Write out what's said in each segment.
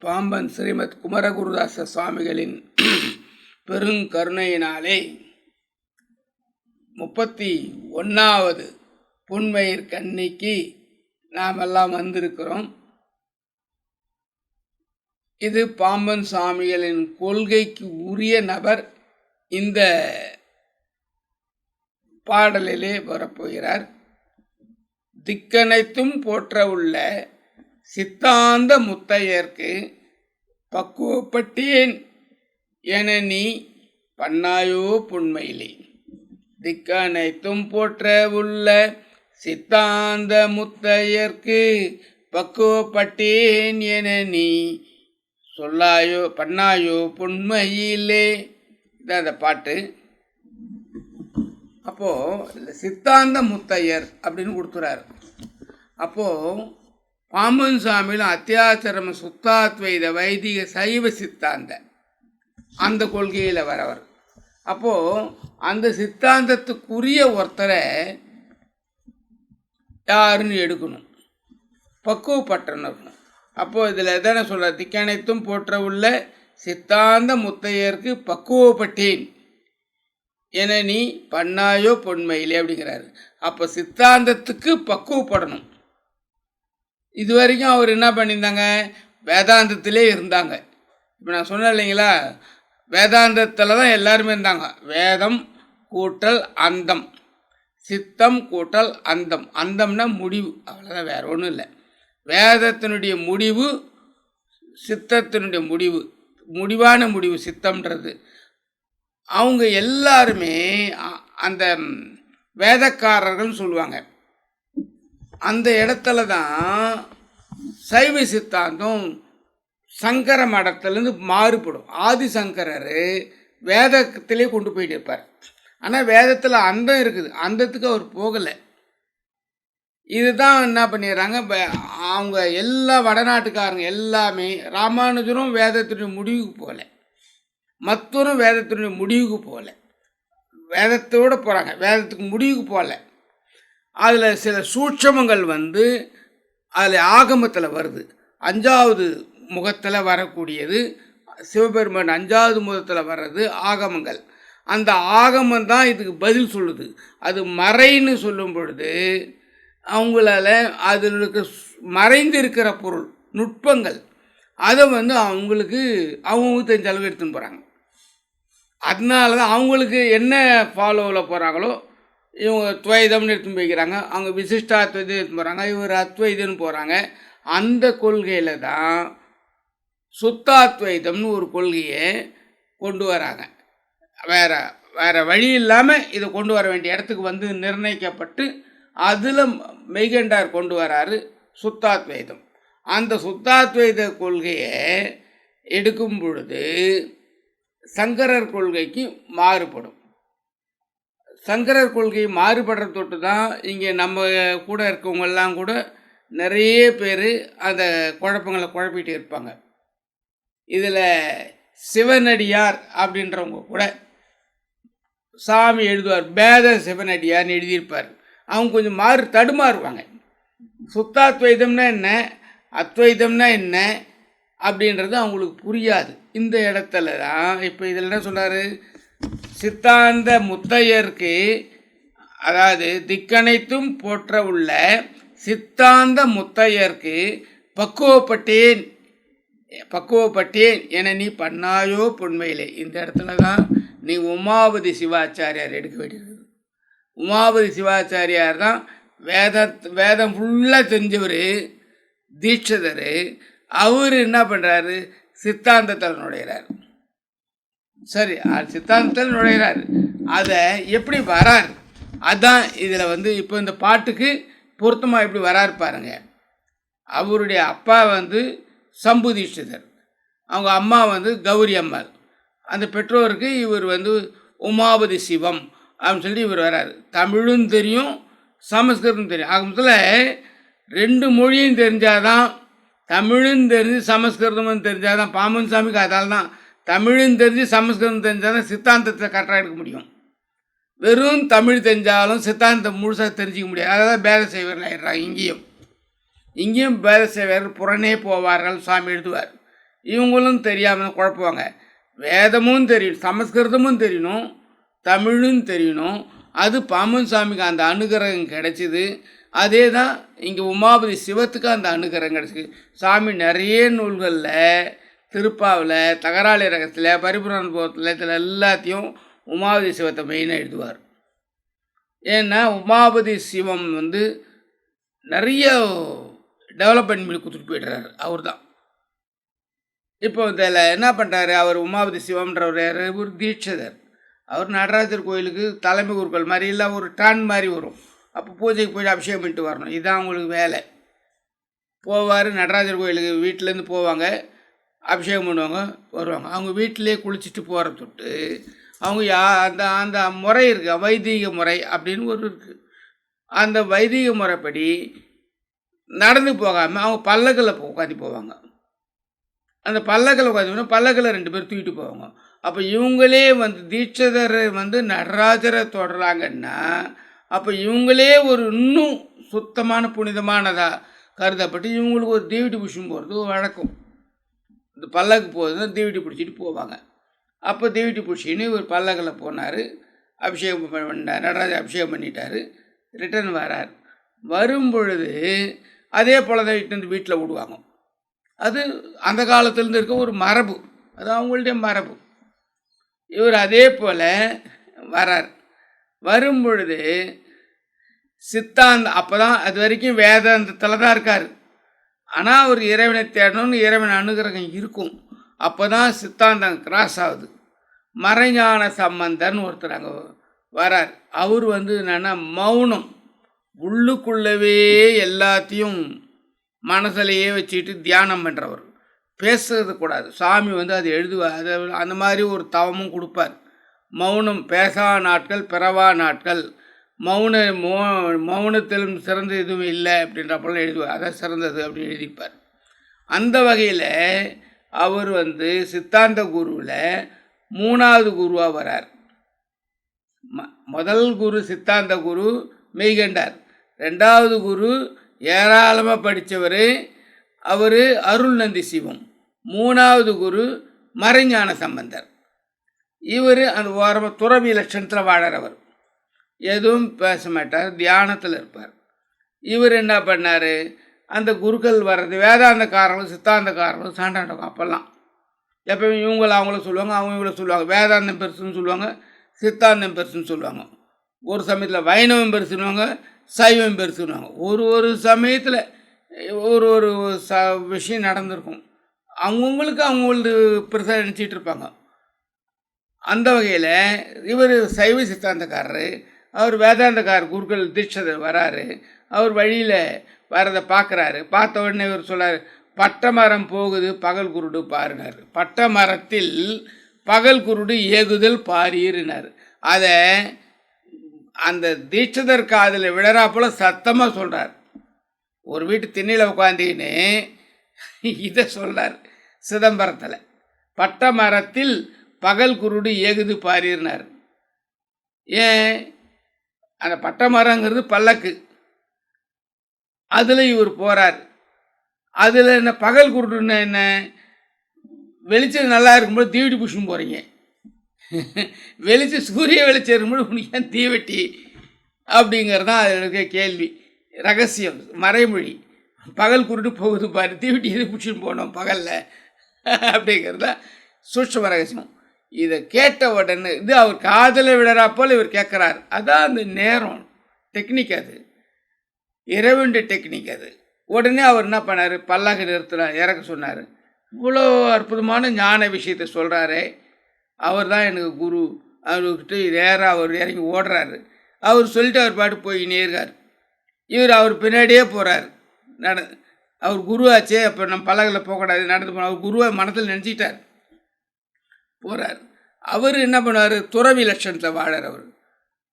பாம்பன் ஸ்ரீமத் குமரகுருதாச சுவாமிகளின் பெருங்கருணையினாலே 31வது புன்மயிர் கன்னிக்கு நாமெல்லாம் வந்திருக்கிறோம். இது பாம்பன் சுவாமிகளின் கொள்கைக்கு உரிய நபர் இந்த பாடலிலே வரப்போகிறார். திக்கனைத்தும் போற்ற உள்ள சித்தாந்த முத்தையர்க்கு பக்குவப்பட்டேன் என நீ பண்ணாயோ புன்மையிலே. திக்கனைத்தும் போற்ற உள்ள சித்தாந்த முத்தையர்க்கு பக்குவப்பட்டேன் என நீ சொல்லாயோ பண்ணாயோ புன்மையிலே. இதான் அந்த பாட்டு. அப்போது சித்தாந்த முத்தையர் அப்படின்னு கொடுத்துறாரு. அப்போது பாம்பன் சுவாமியில் அத்தியாச்சரம சுத்தாத்வைத வைதிக சைவ சித்தாந்த அந்த கொள்கையில் வரவர். அப்போது அந்த சித்தாந்தத்துக்குரிய ஒருத்தரை யாருன்னு எடுக்கணும், பக்குவப்பட்டணும் இருக்கணும். அப்போது இதில் எதனை சொல்கிற, திக்கனைத்தும் போற்ற உள்ள சித்தாந்த முத்தையருக்கு பக்குவப்பட்டேன் என நீ பண்ணாயோ பொன்மையிலே அப்படிங்கிறாரு. அப்போ சித்தாந்தத்துக்கு பக்குவப்படணும். இது வரைக்கும் அவர் என்ன பண்ணியிருந்தாங்க, வேதாந்தத்திலே இருந்தாங்க. இப்போ நான் சொன்னேன் இல்லைங்களா, வேதாந்தத்தில் தான் எல்லாருமே இருந்தாங்க. வேதம் கூட்டல் அந்தம், சித்தம் கூட்டல் அந்தம். அந்தம்னா முடிவு, அவ்வளோதான், வேறு ஒன்றும் இல்லை. வேதத்தினுடைய முடிவு சித்தத்தினுடைய முடிவு, முடிவான முடிவு சித்தம்ன்றது. அவங்க எல்லாருமே அந்த வேதக்காரர்கள்னு சொல்லுவாங்க. அந்த இடத்துல தான் சைவ சித்தாந்தம் சங்கர மடத்துலேருந்து மாறுபடும். ஆதிசங்கரர் வேதத்திலே கொண்டு போயிட்டு இருப்பார். ஆனால் வேதத்தில் அந்தம் இருக்குது, அந்தத்துக்கு அவர் போகலை. இதுதான் என்ன பண்ணிடுறாங்க, அவங்க எல்லா வடநாட்டுக்காரங்க எல்லாமே ராமானுஜரும் வேதத்தினுடைய முடிவுக்கு போகல, மற்றவரும் வேதத்தினுடைய முடிவுக்கு போகல, வேதத்தோடு போகிறாங்க, வேதத்துக்கு முடிவுக்கு போகல. அதில் சில சூட்சமங்கள் அதில் ஆகமத்தில் வருது. 5வது முகத்தில் வரக்கூடியது சிவபெருமான் 5வது முகத்தில் வர்றது ஆகமங்கள். அந்த ஆகமம் தான் இதுக்கு பதில் சொல்லுது. அது மறைன்னு சொல்லும் பொழுது அவங்களால அதில் மறைந்து இருக்கிற பொருள் நுட்பங்கள் அதை அவங்களுக்கு தெரிஞ்ச அளவு எடுத்துன்னு போகிறாங்க. அதனால தான் அவங்களுக்கு என்ன ஃபாலோவில் போகிறாங்களோ, இவங்க துவைதம்னு எடுத்துன்னு போய்க்கிறாங்க, அவங்க விசிஷ்டாத்வைதம் எடுத்துன்னு போகிறாங்க, இவர் அத்வைதம்னு போகிறாங்க. அந்த கொள்கையில் தான் சுத்தாத்வைதம்னு ஒரு கொள்கையை கொண்டு வராங்க. வேறு வழி இல்லாமல் இதை கொண்டு வர வேண்டிய இடத்துக்கு நிர்ணயிக்கப்பட்டு அதில் மெய்கண்டார் கொண்டு வராரு சுத்தாத்வைதம். அந்த சுத்தாத்வைத கொள்கையை எடுக்கும் பொழுது சங்கரர் கொள்கைக்கு மாறுபடும். சங்கரர் கொள்கை மாறுபடுற தொட்டு தான் இங்கே நம்ம கூட இருக்கவங்கெல்லாம் கூட நிறைய பேர் அந்த குழப்பங்களை குழப்பிட்டு இருப்பாங்க. இதில் சிவனடியார் அப்படின்றவங்க கூட சாமி எழுதுவார், பேத சிவனடியார்னு எழுதியிருப்பார். அவங்க கொஞ்சம் தடுமாறுவாங்க. சுத்தாத்வைதம்னா என்ன, அத்வைதம்னா என்ன அப்படின்றது அவங்களுக்கு புரியாது. இந்த இடத்துல தான் இப்போ இதில் என்ன சொன்னார், சித்தாந்த முத்தையருக்கு, அதாவது திக்கனைத்தும் போற்ற உள்ள சித்தாந்த முத்தையருக்கு பக்குவப்பட்டேன் என நீ பண்ணாயோ பொன்மையிலே. இந்த இடத்துல தான் நீ உமாபதி சிவாச்சாரியார் எடுக்க வேண்டியது. உமாபதி சிவாச்சாரியார் தான் வேதம் ஃபுல்லாக தெரிஞ்சவர், தீட்சிதர். அவர் என்ன பண்ணுறாரு, சித்தாந்தத்தில் நுழைகிறார். சரி, சித்தாந்தத்தில் நுழைகிறார். அதை எப்படி வரார், அதுதான் இதில் இப்போ இந்த பாட்டுக்கு பொருத்தமாக எப்படி வராரு பாருங்க. அவருடைய அப்பா சம்பு தீட்சிதர், அவங்க அம்மா கௌரி அம்மாள். அந்த பெற்றோருக்கு இவர் உமாபதி சிவம் அப்படின்னு சொல்லி இவர் வராரு. தமிழும் தெரியும், சமஸ்கிருதம் தெரியும். ஆகமத்தில் 2 மொழியும் தெரிஞ்சாதான், தமிழும் தெரிஞ்சு சமஸ்கிருதமும் தெரிஞ்சாதான் பாம்பன் சாமிக்கு. அதனால தான் தமிழும் தெரிஞ்சு சமஸ்கிருதம் தெரிஞ்சால் தான் சித்தாந்தத்தை கரெக்டாக எடுக்க முடியும். வெறும் தமிழ் தெரிஞ்சாலும் சித்தாந்தம் முழுசாக தெரிஞ்சிக்க முடியாது. அதான் பேத செய்வர்கள் ஆகிடுறாங்க. இங்கேயும் பேத செய்வர்கள் புறனே போவார்கள் சாமி எழுதுவார். இவங்களும் தெரியாமல் குழப்புவாங்க. வேதமும் தெரியும், சமஸ்கிருதமும் தெரியணும், தமிழும் தெரியணும். அது பாம்பன் சாமிக்கு அந்த அனுகிரகம் கிடைச்சிது. அதே தான் இங்கே உமாபதி சிவத்துக்கு அந்த அனுகிரகம் கிடச்சிது. சாமி நிறைய நூல்களில், திருப்பாவில், தகராளி ரகத்தில், பரிபுராணபுரத்தில் இதில் எல்லாத்தையும் உமாபதி சிவத்தை மெயினாக எழுதுவார். ஏன்னா உமாபதி சிவம் வந்து நிறைய டெவலப்மெண்ட் பண்ணி கொடுத்துட்டு போய்டுறாரு அவர் தான். இப்போ இதில் என்ன பண்ணுறாரு, அவர் உமாபதி சிவம்ன்றவர் ஒரு தீட்சிதர். அவர் நடராஜர் கோயிலுக்கு தலைமை குருக்கள் மாதிரி இல்லை, ஒரு டான் மாதிரி வரும். அப்போ பூஜைக்கு போய் அபிஷேகம் பண்ணிட்டு வரணும், இதுதான் அவங்களுக்கு வேலை. போவார் நடராஜர் கோயிலுக்கு, வீட்டிலேருந்து போவாங்க, அபிஷேகம் பண்ணுவாங்க, வருவாங்க. அவங்க வீட்டிலே குளிச்சுட்டு போகிற தொட்டு அவங்க அந்த அந்த முறை இருக்குது, வைதீக முறை அப்படின்னு ஒரு இருக்குது. அந்த வைதீக முறைப்படி நடந்து போகாமல் அவங்க பல்லக்கில் உட்காந்து போவாங்க. அந்த பல்லக்கில் உட்காந்து பல்லக்கில் 2 பேர் தூக்கிட்டு போவாங்க. அப்போ இவங்களே வந்து தீட்சிதர் வந்து நடராஜரை தொடராங்கன்னா, அப்போ இவங்களே ஒரு இன்னும் சுத்தமான புனிதமானதாக கருதப்பட்டு இவங்களுக்கு ஒரு தீவிட்டி புஷம் போகிறது வழக்கம். இந்த பல்லக்கு போகுதுன்னா தீவிட்டி பிடிச்சிட்டு போவாங்க. அப்போ தீவிட்டி பிடிச்சின்னு ஒரு பல்லக்கில் போனார், அபிஷேகம் பண்ணார், நடராஜர் அபிஷேகம் பண்ணிட்டார், ரிட்டர்ன் வரார். வரும் பொழுது அதே போல் தான் இட்டு வந்து வீட்டில் விடுவாங்க. அது அந்த காலத்துலேருந்து இருக்க ஒரு மரபு, அது அவங்கள்டைய மரபு. இவர் அதே போல் வரார். வரும் பொழுது சித்தாந்தம் அப்போ தான், அது வரைக்கும் வேதாந்தத்தில் தான் இருக்கார். ஆனால் அவர் இறைவனை தேடணும்னு இறைவன் அனுகிரகம் இருக்கும். அப்போ தான் சித்தாந்தம் கிராஸ் ஆகுது. மறைஞான சம்பந்தன் ஒருத்தர் அங்கே வரார். அவர் வந்து என்னென்னா மௌனம், உள்ளுக்குள்ளவே எல்லாத்தையும் மனசிலையே வச்சுக்கிட்டு தியானம் பண்ணுறவர், பேசுறது கூடாது. சாமி வந்து அது எழுதுவார், அது அந்த மாதிரி ஒரு தவமும் கொடுப்பார். மௌனம் பேசா நாட்கள் பிறவா நாட்கள், மௌனத்திலும் சிறந்த எதுவும் இல்லை அப்படின்றப்பெல்லாம் எழுதுவார். அதான் சிறந்தது அப்படின்னு எழுதிப்பார். அந்த வகையில் அவர் வந்து சித்தாந்த குருவில் 3வது குருவாக வரார். முதல் குரு சித்தாந்த குரு மெய்கண்டார், 2வது குரு ஏராளமாக படித்தவர், அவர் அருள்நந்தி சிவம், 3வது குரு மறைஞான சம்பந்தர். இவர் அந்த ஓரமாக துறவி லட்சணத்தில் வாழறவர், எதுவும் பேச மாட்டார், தியானத்தில் இருப்பார். இவர் என்ன பண்ணார், அந்த குருக்கள் வர்றது வேதாந்தக்காரங்களும் சித்தாந்தக்காரங்களும் சண்டை நடக்கும். அப்போல்லாம் எப்போயும் இவங்கள அவங்கள சொல்லுவாங்க, அவங்க இவங்கள சொல்லுவாங்க. வேதாந்தம் பெருசுன்னு சொல்லுவாங்க, சித்தாந்தம் பெருசுன்னு சொல்லுவாங்க. ஒரு சமயத்தில் வைணவம் பெருசுன்னுவாங்க, சைவம் பெருசுன்னுவாங்க. ஒரு சமயத்தில் ஒரு ஒரு விஷயம் நடந்திருக்கும். அவங்கவுங்களுக்கு அவங்களது பெருசாக நினச்சிட்டு இருப்பாங்க. அந்த வகையில் இவர் சைவ சித்தாந்தக்காரர், அவர் வேதாந்தக்காரர் குருக்கள் தீட்சிதர் வராரு. அவர் வழியில் வரதை பார்க்குறாரு. பார்த்த உடனே இவர் சொல்கிறார், பட்டை மரம் போகுது பகல் குருடு பாருனார். பட்டை மரத்தில் பகல் குருடு ஏகுதல் பாரினார். அதை அந்த தீட்சிதர் காதில் விழறாப்போல சத்தமாக சொல்கிறார். ஒரு வீட்டு திண்ணையில் உட்காந்தின்னு இதை சொல்கிறார் சிதம்பரத்தில். பட்டை மரத்தில் பகல் குருடு ஏகுது பாரினார். ஏன், அந்த பட்டை மரங்கிறது பல்லக்கு, அதில் இவர் போகிறார். அதில் என்ன பகல் குருடுன்னா என்ன, வெளிச்சம் நல்லா இருக்கும்போது தீவெட்டி புஷ்ணும் போகிறீங்க, வெளிச்சம் சூரிய வெளிச்சம் இருக்கும்போது உனக்கு ஏன் தீவெட்டி அப்படிங்கிறது தான் அதில் இருக்க கேள்வி. ரகசியம், மறைமொழி. பகல் குருடு போகுது பாரு, தீவெட்டி எது பிடிச்சின்னு போனோம் பகலில் அப்படிங்கிறது தான் சூட்சும ரகசியம். இதை கேட்ட உடனே இது அவர் காதலை விழறாப்போல் இவர் கேட்குறார். அதான் அந்த நேரம் டெக்னிக், அது இறைவனுடைய டெக்னிக். அது உடனே அவர் என்ன பண்ணார், பல்லாக்கு நிறுத்தினார், இறக்க சொன்னார். இவ்வளோ அற்புதமான ஞான விஷயத்தை சொல்கிறாரே, அவர் தான் எனக்கு குரு. அவர்கிட்ட நேராக அவர் இறங்கி ஓடுறாரு. அவர் சொல்லிட்டு அவர் பாட்டு போயினே இருக்கார். அவர் பின்னாடியே போகிறார். அவர் குருவாச்சே, அப்போ நம்ம பல்லக்கில் போகக்கூடாது, நடந்து போன அவர் குருவை மனத்தில் நினச்சிட்டார், போகிறார். அவர் என்ன பண்ணுவார், துறவி லட்சணத்தில் வாழறவர்.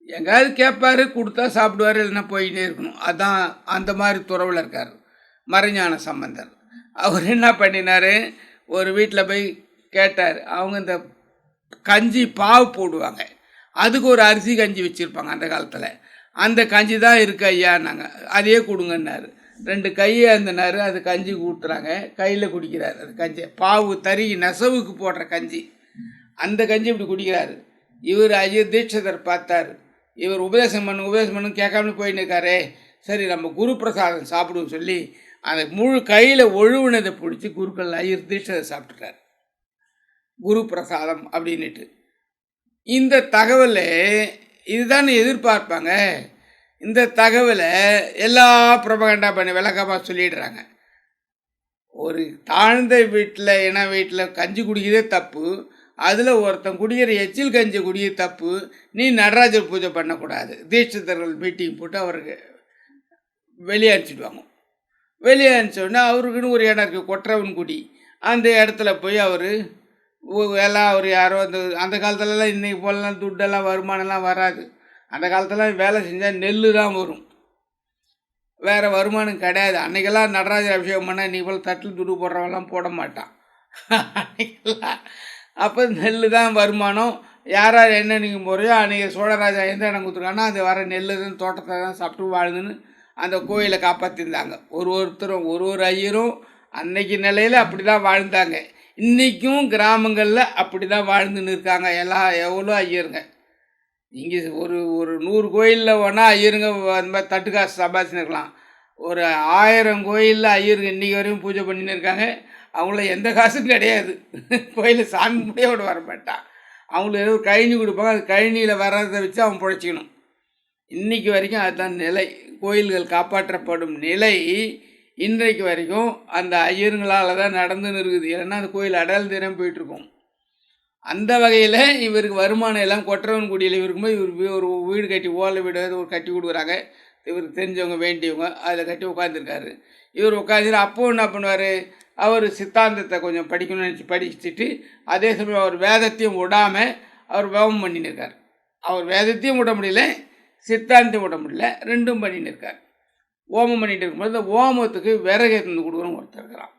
எங்காவது கேட்பார், கொடுத்தா சாப்பிடுவார், இல்லைன்னா போயிட்டே இருக்கணும். அதான் அந்த மாதிரி துறவில் இருக்கார் மறைஞான சம்பந்தர். அவர் என்ன பண்ணினார், ஒரு வீட்டில் போய் கேட்டார். அவங்க இந்த கஞ்சி பாவு போடுவாங்க, அதுக்கு ஒரு அரிசி கஞ்சி வச்சுருப்பாங்க அந்த காலத்தில். அந்த கஞ்சி தான் இருக்கு ஐயா, நாங்கள் அதையே கொடுங்கன்னாரு. 2 கையை அந்தனாரு, அது கஞ்சி ஊற்றுறாங்க, கையில் குடிக்கிறார். அது கஞ்சி பாவு தறி நெசவுக்கு போடுற கஞ்சி, அந்த கஞ்சி இப்படி குடிக்கிறாரு. இவர் ஐயர் தீட்சிதர் பார்த்தார், இவர் உபதேசம் பண்ணு கேட்காம போயின்னு இருக்காரே, சரி நம்ம குரு பிரசாதம் சாப்பிடுவோம் சொல்லி அந்த முழு கையில் ஒழுவுனதை பிடிச்சி குருக்கள் ஐயர் தீட்சிதர் சாப்பிட்டுட்டார். குரு பிரசாதம் அப்படின்னுட்டு. இந்த தகவலை இதுதான் எதிர்பார்ப்பாங்க. இந்த தகவலை எல்லா ப்ரொபகண்டா பண்ணி விளக்கமாக சொல்லிடுறாங்க. ஒரு தாழ்ந்த வீட்டில் இன வீட்டில் கஞ்சி குடிக்கிறதே தப்பு, அதில் ஒருத்தன் குடிக்கிற எச்சில் கஞ்சி குடிக்கிற தப்பு, நீ நடராஜர் பூஜை பண்ணக்கூடாது. தீட்சிதர்கள் மீட்டிங் போட்டு அவருக்கு வெளியே அனுப்பிச்சிடுவாங்க. வெளியே அனுப்பிச்சோடனே அவருக்குன்னு ஒரு இடம் இருக்குது, கொற்றவன்குடி. அந்த இடத்துல போய் அவர் எல்லாம் அவர் யாரோ அந்த காலத்துலலாம் இன்றைக்கி போலலாம் துட்டெல்லாம் வருமானம்லாம் வராது. அந்த காலத்துலாம் வேலை செஞ்சால் நெல் தான் வரும், வேறு வருமானம் கிடையாது. அன்றைக்கெல்லாம் நடராஜர் அபிஷேகம் பண்ணால் இன்றைக்கி போல் தட்டில் துடு போடுறவெல்லாம் போட மாட்டான். அன்றைக்கெல்லாம் அப்போ நெல் தான் வருமானம். யாரார் என்ன நீங்கள் முறையோ அன்றைக்கி சோழராஜா எந்த இடம் கொடுத்துருக்காங்கன்னா அது வர நெல் தான் தோட்டத்தை தான் சாப்பிட்டு வாழ்ந்துன்னு அந்த கோயிலை காப்பாற்றிருந்தாங்க. ஒருத்தரும் ஒரு ஐயரும் அன்னைக்கு நிலையில் அப்படி தான் வாழ்ந்தாங்க. இன்றைக்கும் கிராமங்களில் அப்படி தான் வாழ்ந்துன்னு இருக்காங்க எவ்வளோ ஐயருங்க. இங்கே ஒரு 100 கோயிலில் வேணா ஐயருங்க அந்த மாதிரி தட்டு காசு சம்பாதிச்சுன்னு இருக்கலாம். ஒரு 1000 கோயிலில் ஐயருங்க இன்றைக்கி வரையும் பூஜை பண்ணின்னு இருக்காங்க. அவங்கள எந்த காசும் கிடையாது. கோயிலில் சாமி முடியோடு வர மாட்டான். அவங்களுக்கு ஏதோ ஒரு கழனி கொடுப்பாங்க, அது கழனியில் வர்றதை வச்சு அவன் பிழைச்சிக்கணும். இன்றைக்கி வரைக்கும் அதுதான் நிலை. கோயில்கள் காப்பாற்றப்படும் நிலை இன்றைக்கு வரைக்கும் அந்த ஐயருங்களால் தான் நடந்துன்னு இருக்குது. இல்லைன்னா அந்த கோயில் அடையாள தினம் போயிட்டுருக்கோம். அந்த வகையில் இவருக்கு வருமானம் எல்லாம் கொற்றவன்குடியில் இருக்கும்போது இவர் ஒரு வீடு கட்டி ஓலை வீடு ஒரு கட்டி கொடுக்குறாங்க. இவருக்கு தெரிஞ்சவங்க வேண்டியவங்க அதில் கட்டி உட்காந்துருக்காரு. இவர் உட்காந்துட்டு அப்போ என்ன பண்ணுவார், அவர் சித்தாந்தத்தை கொஞ்சம் படிக்கணும்னு நினச்சி படிச்சுட்டு அதே சமயம் அவர் வேதத்தையும் விடாமல் அவர் வேவம் பண்ணின்னு இருக்கார். அவர் வேதத்தையும் விட முடியல, சித்தாந்தத்தையும் விட முடியல, ரெண்டும் பண்ணின்னு இருக்கார். ஓமம் பண்ணிட்டு இருக்கும்போது இந்த ஓமத்துக்கு விறகு எடுத்துன்னு கொடுக்குறோம் ஒருத்தர் இருக்கிறான்.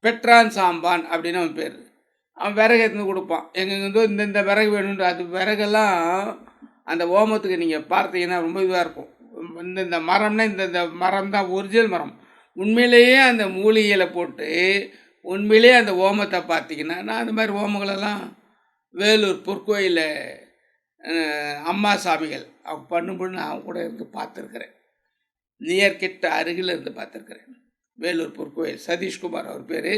பெட்ரான் சாம்பான் அப்படின்னு அவன் பேர். அவன் விறகு எடுத்துன்னு கொடுப்பான். எங்கெங்கேருந்தோ இந்த விறகு வேணுன்ற அது விறகெல்லாம் அந்த ஓமத்துக்கு நீங்கள் பார்த்தீங்கன்னா ரொம்ப இதுவாக இருக்கும். இந்த மரம்னா இந்த மரம் தான் ஒரிஜினல் மரம். உண்மையிலேயே அந்த மூலிகையில் போட்டு உண்மையிலேயே அந்த ஓமத்தை பார்த்தீங்கன்னா, நான் அந்த மாதிரி ஓமங்களெல்லாம் வேலூர் பொற்கோயிலில் அம்மா சாமிகள் அவங்க பண்ணும்போது நான் அவங்க கூட இருந்து பார்த்துருக்குறேன். நியர்கிட்ட அருகில் இருந்து பார்த்துருக்குறேன். வேலூர் பொற்கோயில் சதீஷ்குமார் அவர் பேர்.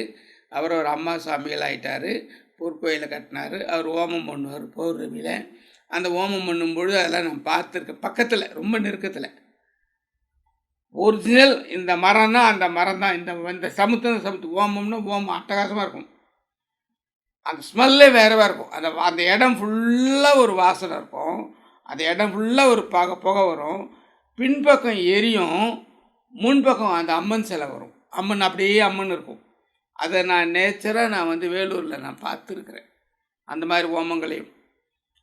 அவர் ஒரு அம்மா சாமிகள் ஆகிட்டார். பொற்கோயிலை கட்டினார். அவர் ஓமம் பண்ணுவார் பௌர்ணமியில். அந்த ஓமம் பண்ணும்பொழுது அதெல்லாம் நான் பார்த்துருக்கேன், பக்கத்தில் ரொம்ப நெருக்கத்தில். ஒரிஜினல் இந்த மரம்னா அந்த மரம் தான். இந்த சமுத்து ஓமம்னா ஓமம் அட்டகாசமாக இருக்கும். அந்த ஸ்மெல்லே வேறவாக இருக்கும். அந்த இடம் ஃபுல்லாக ஒரு வாசனை இருக்கும். அந்த இடம் ஃபுல்லாக ஒரு புகை வரும். பின்பக்கம் எரியும், முன்பக்கம் அந்த அம்மன் சிலை வரும். அம்மன் அப்படியே அம்மன் இருக்கும். அதை நான் நேச்சராக நான் வேலூரில் நான் பார்த்துருக்குறேன், அந்த மாதிரி ஓமங்களையும்.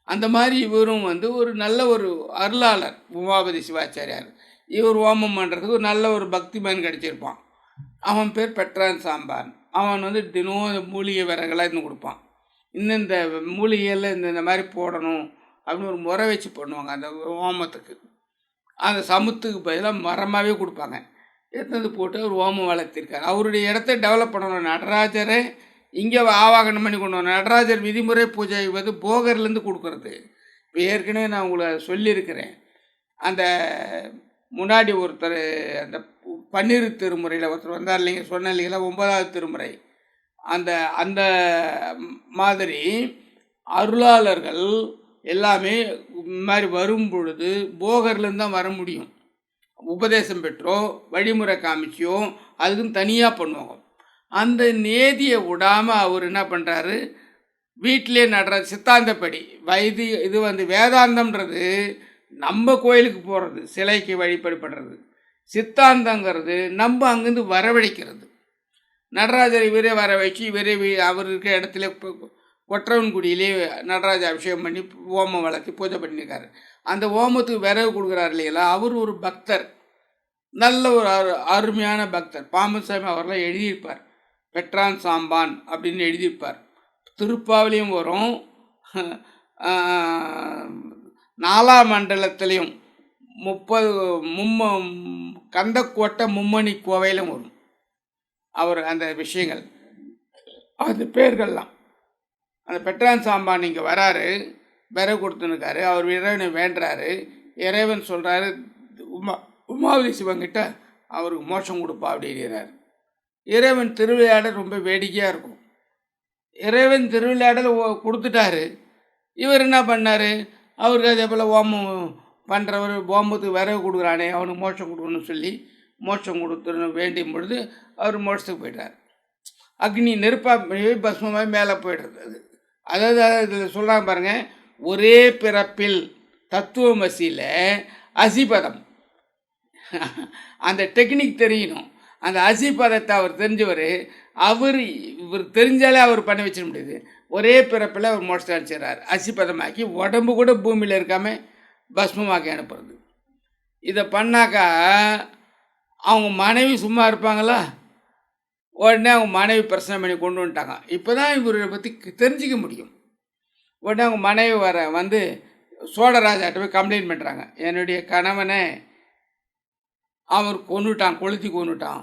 அந்த மாதிரி இவரும் ஒரு நல்ல ஒரு அருளாளர் உமாபதி சிவாச்சாரியார். இவர் ஓமம் பண்ணுறதுக்கு ஒரு நல்ல ஒரு பக்திமான் கிடச்சிருப்பான். அவன் பேர் பெட்ரான் சாம்பான். அவன் தினம் இந்த மூலிகை விறகெல்லாம் இன்னும் கொடுப்பான். இந்த மூலிகையில் இந்த மாதிரி போடணும் அப்படின்னு ஒரு முறை வச்சு பண்ணுவாங்க. அந்த ஓமத்துக்கு அந்த சமுத்துக்கு பதிலாக மரமாகவே கொடுப்பாங்க. எடுத்து போட்டு அவர் ஓமம் வளர்த்திருக்கார். அவருடைய இடத்த டெவலப் பண்ணணும். நடராஜரை இங்கே ஆவாகனம் பண்ணி கொண்டு வரணும். நடராஜர் விதிமுறை பூஜை போகர்லேருந்து கொடுக்குறது. இப்போ ஏற்கனவே நான் உங்களை சொல்லியிருக்கிறேன். அந்த முன்னாடி ஒருத்தர் அந்த பன்னிரு திருமுறையில் ஒருத்தர் வந்தார் இல்லைங்க, சொன்ன இல்லைங்களா, 9வது திருமுறை. அந்த அந்த மாதிரி அருளாளர்கள் எல்லாமே மாதிரி வரும் பொழுது போகர்லேருந்து தான் வர முடியும். உபதேசம் பெற்றோ வழிமுறை காமிச்சியோ அதுக்குன்னு தனியாக பண்ணுவாங்க. அந்த நேதியை விடாமல் அவர் என்ன பண்ணுறாரு, வீட்டிலே நடுற சித்தாந்தப்படி இது வேதாந்தம்ன்றது நம்ம கோயிலுக்கு போகிறது, சிலைக்கு வழிபடுறது. சித்தாந்தங்கிறது நம்ம அங்கேருந்து வரவழைக்கிறது. நடராஜர் இவரே வர வச்சு இவரே அவர் இருக்கிற இடத்துல கொற்றவன்குடியிலே நடராஜ அபிஷேகம் பண்ணி ஓமம் வளர்த்தி பூஜை பண்ணியிருக்காரு. அந்த ஓமத்துக்கு விறகு கொடுக்குறாரு இல்லைங்களா, அவர் ஒரு பக்தர், நல்ல ஒரு அருமையான பக்தர். பாம்பசாமி அவரெல்லாம் எழுதியிருப்பார், பெட்ரான் சாம்பான் அப்படின்னு எழுதியிருப்பார். திருப்பாவிலையும் வரும், 4ஆம் மண்டலத்திலையும் 30 கந்தக்கோட்டை மும்மணி கோவையிலும் வரும் அவர் அந்த விஷயங்கள், அது பேர்கள்லாம். அந்த பெட்ரான் சாம்பான் இங்கே வராரு, விறகு கொடுத்துனுக்காரு, அவர் இறைவனை வேண்டுறாரு. இறைவன் சொல்கிறாரு உமாவதி சிவங்கிட்ட அவருக்கு மோட்சம் கொடுப்பா அப்படிங்கிறார். இறைவன் திருவிளையாடல் ரொம்ப வேடிக்கையாக இருக்கும். இறைவன் திருவிளையாடல் கொடுத்துட்டாரு. இவர் என்ன பண்ணார், அவருக்கு அதே போல் ஓமம் பண்ணுறவர் ஓமத்துக்கு விறகு கொடுக்குறானே அவனுக்கு மோட்சம் கொடுக்கணும்னு சொல்லி மோட்சம் கொடுத்துன்னு வேண்டியும் பொழுது அவர் மோட்சத்துக்கு போயிட்டார். அக்னி நெருப்பாக பஸ்மமாக மேலே போய்டுறது. அதாவது இதில் சொல்கிறாங்க பாருங்கள், ஒரே பிறப்பில் தத்துவமசியில் அசிபதம் அந்த டெக்னிக் தெரியணும். அந்த அசிபதத்தை அவர் தெரிஞ்சவர், இவர் தெரிஞ்சாலே அவர் பண்ண வச்சிட முடியுது. ஒரே பிறப்பில் அவர் மோட்சத்தை அனுப்பிச்சிடுறார். அசிபதமாக்கி உடம்பு கூட பூமியில் இருக்காமல் பஸ்மமாக்கி அனுப்புறது. இதை பண்ணாக்கா அவங்க மனைவி சும்மா இருப்பாங்களா? உடனே அவங்க மனைவி பிரச்சனை பண்ணி கொண்டு வந்துட்டாங்க. இப்போ தான் இவரை பற்றி தெரிஞ்சிக்க முடியும். உடனே அவங்க மனைவி வந்து சோழராஜாட்ட போய் கம்ப்ளைண்ட் பண்ணுறாங்க, என்னுடைய கணவனை அவர் கொண்டுட்டான், கொளுத்தி கொண்டுட்டான்,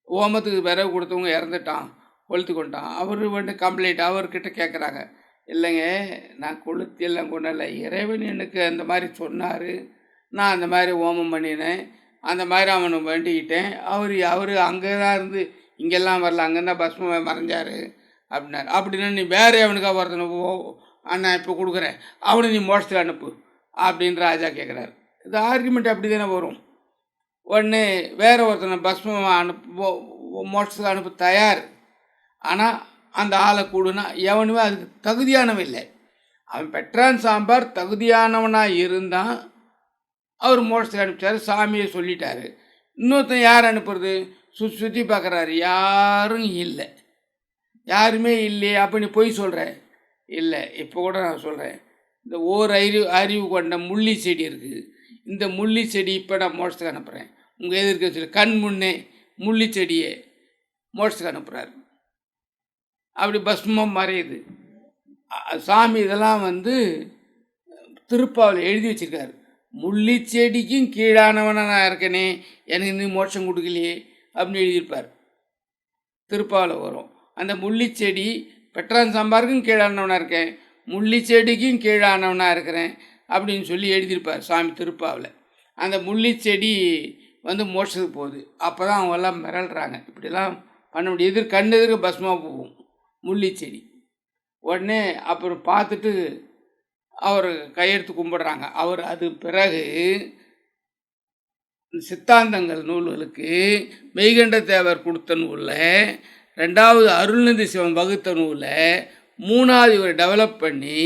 ஓமத்துக்கு விறகு கொடுத்தவங்க இறந்துட்டான், கொளுத்தி கொண்டுட்டான். அவர் வந்து கம்ப்ளைண்ட் அவர்கிட்ட கேட்குறாங்க, இல்லைங்க நான் கொளுத்தி எல்லாம் கொண்டல, இறைவன் எனக்கு அந்த மாதிரி சொன்னார், நான் அந்த மாதிரி ஓமம் பண்ணினேன், அந்த மாதிரி அவனை வேண்டிக்கிட்டேன், அவர் அங்கே தான் இருந்து இங்கெல்லாம் வரல, அங்கே தான் பஸ்ம மறைஞ்சார் அப்படின்னாரு. அப்படின்னா நீ வேறு அவனுக்காக ஒருத்தனை அண்ணா இப்போ கொடுக்குறேன், அவனை நீ மோட்சத்துக்கு அனுப்பு அப்படின்னு ராஜா கேட்குறாரு. இது ஆர்குமெண்ட் அப்படி தானே வரும். உடனே வேறு ஒருத்தனை பஸ்மம் மோட்சத்துக்கு அனுப்ப தயார். ஆனால் அந்த ஆளை கூடுனா எவனுமே அதுக்கு தகுதியானவன் இல்லை. அவன் பெட்ரான் சாம்பார் தகுதியானவனாக இருந்தான், அவர் மோட்சத்துக்கு அனுப்பிச்சார், சாமியை சொல்லிட்டார். இன்னொருத்தன் யார் அனுப்புறது? சுற்றி பார்க்குறாரு, யாரும் இல்லை, யாருமே இல்லையே. அப்போ நீ போய் சொல்கிற? இல்லை, இப்போ கூட நான் சொல்கிறேன், இந்த அறிவு கொண்ட முள்ளி செடி இருக்குது, இந்த முள்ளி செடி இப்போ நான் மோட்சத்துக்கு அனுப்புகிறேன், உங்கள் எதிர்க்க சொல்லி கண் முன்னே முள்ளி செடியை மோட்சத்துக்கு அனுப்புகிறாரு. அப்படி பஸ்மம் மறையுது. சாமி இதெல்லாம் வந்து திருப்பாவில் எழுதி வச்சுருக்காரு. முள்ளி செடிக்கும் கீழானவனாக நான் இருக்கனே, எனக்கு இன்னும் மோட்சம் கொடுக்கலையே அப்படின்னு எழுதியிருப்பார். திருப்பாவில் வரும். அந்த முள்ளி செடி பெட்ரான் சாம்பாருக்கும் கீழானவனாக இருக்கேன், முள்ளி செடிக்கும் கீழானவனாக இருக்கிறேன் அப்படின்னு சொல்லி எழுதியிருப்பார் சாமி திருப்பாவில். அந்த முள்ளி செடி வந்து மோட்சத்துக்கு போகுது. அப்போ தான் அவங்கெல்லாம் மிரள்றாங்க, இப்படிலாம் பண்ண முடியாது, கண்ணெதிர்க்க பஸ்மாக போகும் முள்ளி செடி. உடனே அப்புறம் பார்த்துட்டு அவர் கையெடுத்து கும்பிடுறாங்க. அவர் அது பிறகு சித்தாந்தங்கள் நூல்களுக்கு மெய்கண்ட தேவர் கொடுத்த நூலில், ரெண்டாவது அருள்நிதி சிவன் வகுத்த நூலில், மூணாவது இவர் டெவலப் பண்ணி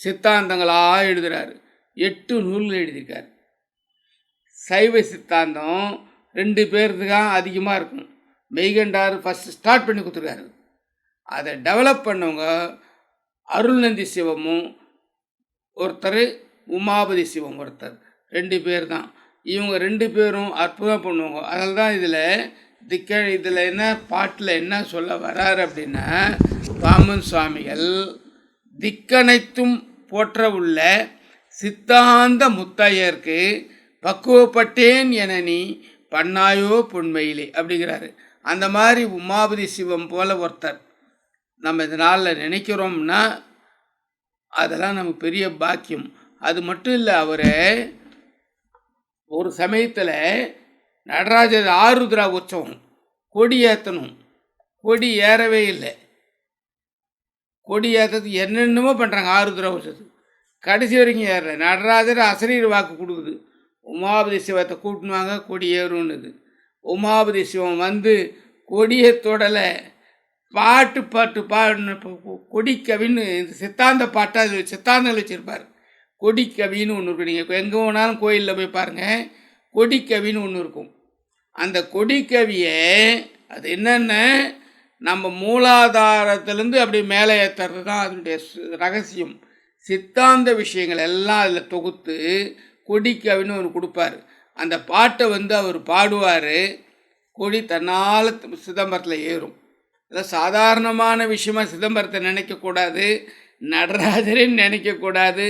சித்தாந்தங்களாக எழுதுகிறார். 8 நூல்கள் எழுதியிருக்கார். சைவ சித்தாந்தம் 2 பேருக்கு தான் அதிகமாக இருக்கும். மெய்கண்டார் ஃபஸ்ட்டு ஸ்டார்ட் பண்ணி கொடுத்துருக்காரு. அதை டெவலப் பண்ணவங்க அருள்நந்தி சிவமும் ஒருத்தர், உமாபதி சிவம் ஒருத்தர், 2 பேர் தான். இவங்க 2 பேரும் அற்புதம் பண்ணுவாங்க. அதில் தான் இதில் என்ன பாட்டில் என்ன சொல்ல வராரு அப்படின்னா, பாம்பன் சுவாமிகள் திக்கனைத்தும் போற்ற உள்ள சித்தாந்த முத்தையருக்கு பக்குவப்பட்டேன் என நீ பண்ணாயோ பொன்மையிலே அப்படிங்கிறாரு. அந்த மாதிரி உமாபதி சிவம் போல ஒருத்தர் நம்ம இந்த நாளில் நினைக்கிறோம்னா அதெல்லாம் நமக்கு பெரிய பாக்கியம். அது மட்டும் இல்லை, அவரை ஒரு சமயத்தில் நடராஜர் ஆருத்ரா உற்சவம் கொடி ஏற்றணும், கொடி ஏறவே இல்லை. கொடி ஏற்றது என்னென்னமோ பண்ணுறாங்க ஆருத்ரா உற்சவத்துக்கு, கடைசி வரைக்கும் ஏறல. நடராஜர் அசரீர் வாக்கு கொடுக்குது, உமாபதி சிவத்தை கூட்டினுவாங்க கொடி ஏறுன்னுது. உமாபதி சிவம் வந்து கொடியை தொடலை, பாட்டு கொடிக்கவின்னு இந்த சித்தாந்த பாட்டை அது சித்தாந்தங்கள் வச்சுருப்பார். கொடிக்கவின்னு ஒன்று இருக்கும். நீங்கள் எங்கே வேணாலும் கோயிலில் போய் பாருங்கள், கொடிக்கவின்னு ஒன்று இருக்கும். அந்த கொடிக்கவியை அது என்னென்ன நம்ம மூலாதாரத்திலேருந்து அப்படி மேலே ஏற்றுறது தான் அதனுடைய ரகசியம். சித்தாந்த விஷயங்கள் எல்லாம் அதில் தொகுத்து கொடிக்கவின்னு ஒன்று கொடுப்பார். அந்த பாட்டை வந்து அவர் பாடுவார், கொடி தன்னால் சிதம்பரத்தில் ஏறும். அதான் சாதாரணமான விஷயமாக சிதம்பரத்தை நினைக்கக்கூடாது, நடராஜரின்னு நினைக்கக்கூடாது,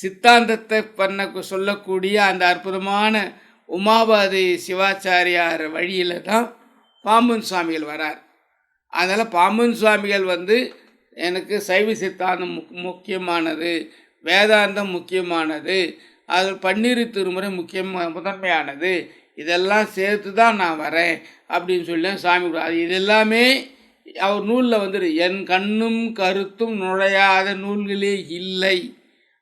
சித்தாந்தத்தை சொல்லக்கூடிய அந்த அற்புதமான உமாபதி சிவாச்சாரியார் வழியில் தான் பாம்பன் சுவாமிகள் வரார். அதனால் பாம்பன் சுவாமிகள் எனக்கு சைவ சித்தாந்தம் முக்கியமானது, வேதாந்தம் முக்கியமானது, அது பன்னிரு திருமுறை முதன்மையானது, இதெல்லாம் சேர்த்து தான் நான் வரேன் அப்படின்னு சொல்லி சாமி அது இதெல்லாமே அவர் நூலில் என் கண்ணும் கருத்தும் நுழையாத நூல்களே இல்லை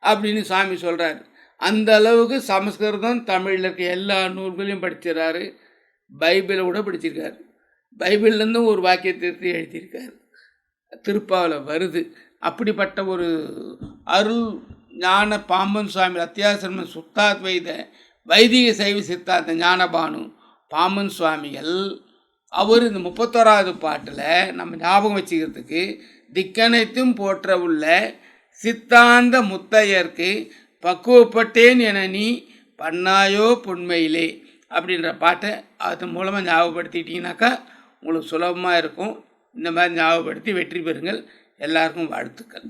அப்படின்னு சாமி சொல்கிறார். அந்த அளவுக்கு சமஸ்கிருதம் தமிழில் இருக்க எல்லா நூல்களையும் படிச்சிடறாரு. பைபிளை கூட படிச்சிருக்காரு. பைபிள்லேருந்து ஒரு வாக்கியத்தை எழுதியிருக்காரு. திருப்பாவில் வருது. அப்படிப்பட்ட ஒரு அருள் ஞான பாம்பன் சுவாமி அத்தியாசிரம சுத்தாத்வைத வைதிக சைவ சித்தாந்த ஞானபானு பாம்பன் சுவாமிகள் அவர் இந்த 31வது பாட்டில் நம்ம ஞாபகம் வச்சுக்கிறதுக்கு திக்கனைத்தும் போற்ற உள்ள சித்தாந்த முத்தையர்க்கு பக்குவப்பட்டேன் என நீ பண்ணாயோ பொன்மையிலே அப்படின்ற பாட்டை அது மூலமாக ஞாபகப்படுத்திட்டீங்கன்னாக்கா உங்களுக்கு சுலபமாக இருக்கும். இந்த மாதிரி ஞாபகப்படுத்தி வெற்றி பெறுங்கள். எல்லாருக்கும் வாழ்த்துக்கள்.